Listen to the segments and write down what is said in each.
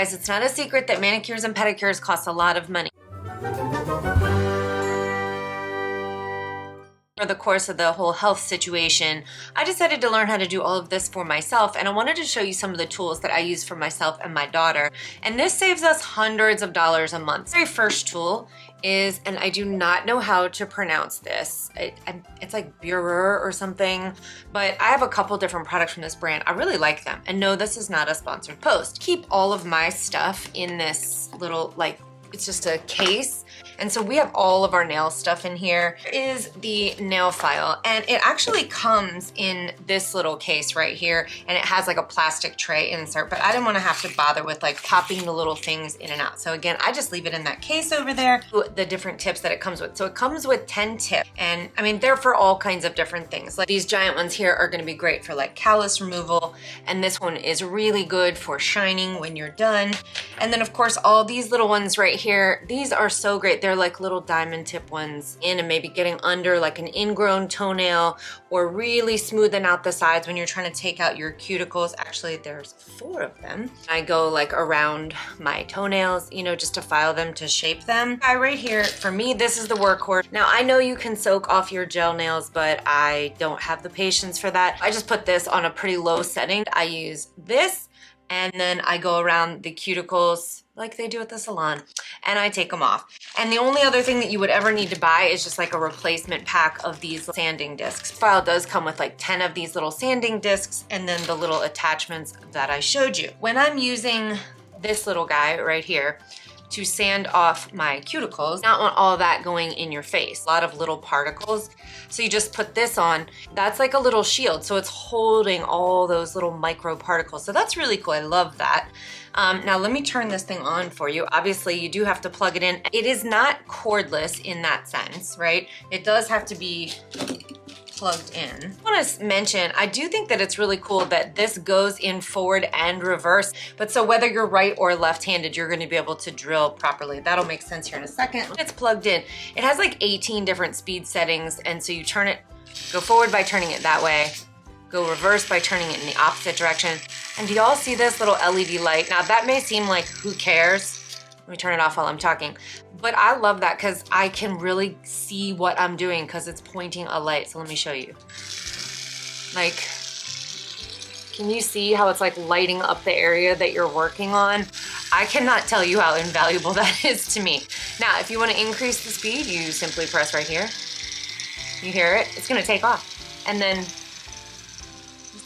Guys, it's not a secret that manicures and pedicures cost a lot of money. For the course of the whole health situation, I decided to learn how to do all of this for myself, and I wanted to show you some of the tools that I use for myself and my daughter, and this saves us hundreds of dollars a month. The very first tool is, and I do not know how to pronounce this, it's like Beurer or something, but I have a couple different products from this brand. I really like them, and no, this is not a sponsored post. Keep all of my stuff in this little, like, it's just a case. And so we have all of our nail stuff in here. Here is the nail file, and it actually comes in this little case right here, and it has like a plastic tray insert, but I didn't want to have to bother with like popping the little things in and out. So again, I just leave it in that case over there. The different tips that it comes with. So it comes with 10 tips, and I mean, they're for all kinds of different things. Like these giant ones here are gonna be great for like callus removal, and this one is really good for shining when you're done. And then of course, all these little ones right here, these are so great. They're like little diamond tip ones in, and maybe getting under like an ingrown toenail, or really smoothing out the sides when you're trying to take out your cuticles. Actually, there's 4 of them. I go like around my toenails, you know, just to file them, to shape them. Right here, for me, this is the workhorse. Now, I know you can soak off your gel nails, but I don't have the patience for that. I just put this on a pretty low setting. I use this, and then I go around the cuticles like they do at the salon, and I take them off. And the only other thing that you would ever need to buy is just like a replacement pack of these sanding discs. The file does come with like 10 of these little sanding discs, and then the little attachments that I showed you. When I'm using this little guy right here to sand off my cuticles, I don't want all that going in your face. A lot of little particles. So you just put this on. That's like a little shield. So it's holding all those little micro particles. So that's really cool. I love that. Now let me turn this thing on for you. Obviously you do have to plug it in. It is not cordless in that sense, right? It does have to be plugged in. I want to mention, I do think that it's really cool that this goes in forward and reverse, but so whether you're right or left-handed, you're going to be able to drill properly. That'll make sense here in a second. When it's plugged in, it has like 18 different speed settings, and so you turn it, go forward by turning it that way, go reverse by turning it in the opposite direction. And do y'all see this little LED light? Now that may seem like, who cares? Let me turn it off while I'm talking. But I love that because I can really see what I'm doing because it's pointing a light. So let me show you. Like, can you see how it's like lighting up the area that you're working on? I cannot tell you how invaluable that is to me. Now, if you want to increase the speed, you simply press right here. You hear it? It's gonna take off. And then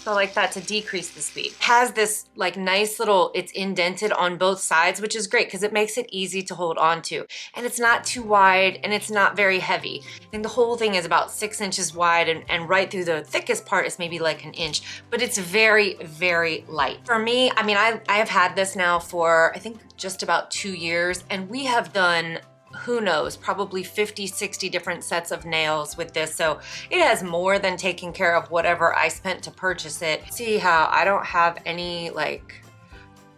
go like that to decrease the speed. It has this like nice little, it's indented on both sides, which is great because it makes it easy to hold on to. And it's not too wide, and it's not very heavy. I think the whole thing is about 6 inches wide, and right through the thickest part is maybe like an inch, but it's very, very light. For me, I mean, I have had this now for, I think, just about 2 years, and we have done, who knows, probably 50, 60 different sets of nails with this. So it has more than taken care of whatever I spent to purchase it. See how I don't have any like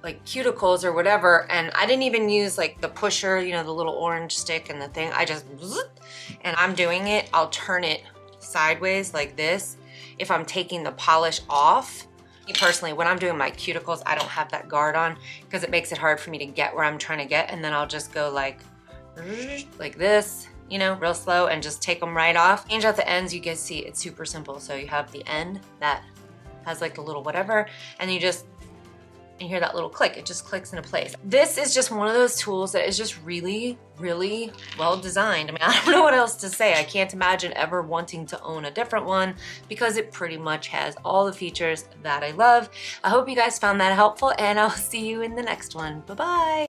cuticles or whatever. And I didn't even use like the pusher, you know, the little orange stick and the thing. I just, and I'm doing it, I'll turn it sideways like this if I'm taking the polish off. Me personally, when I'm doing my cuticles, I don't have that guard on because it makes it hard for me to get where I'm trying to get. And then I'll just go like this, you know, real slow, and just take them right off. Change out the ends. You guys see it's super simple. So you have the end that has like the little whatever, and you hear that little click. It just clicks into place. This is just one of those tools that is just really, really well designed. I mean, I don't know what else to say. I can't imagine ever wanting to own a different one because it pretty much has all the features that I love. I hope you guys found that helpful, and I'll see you in the next one. Bye-bye.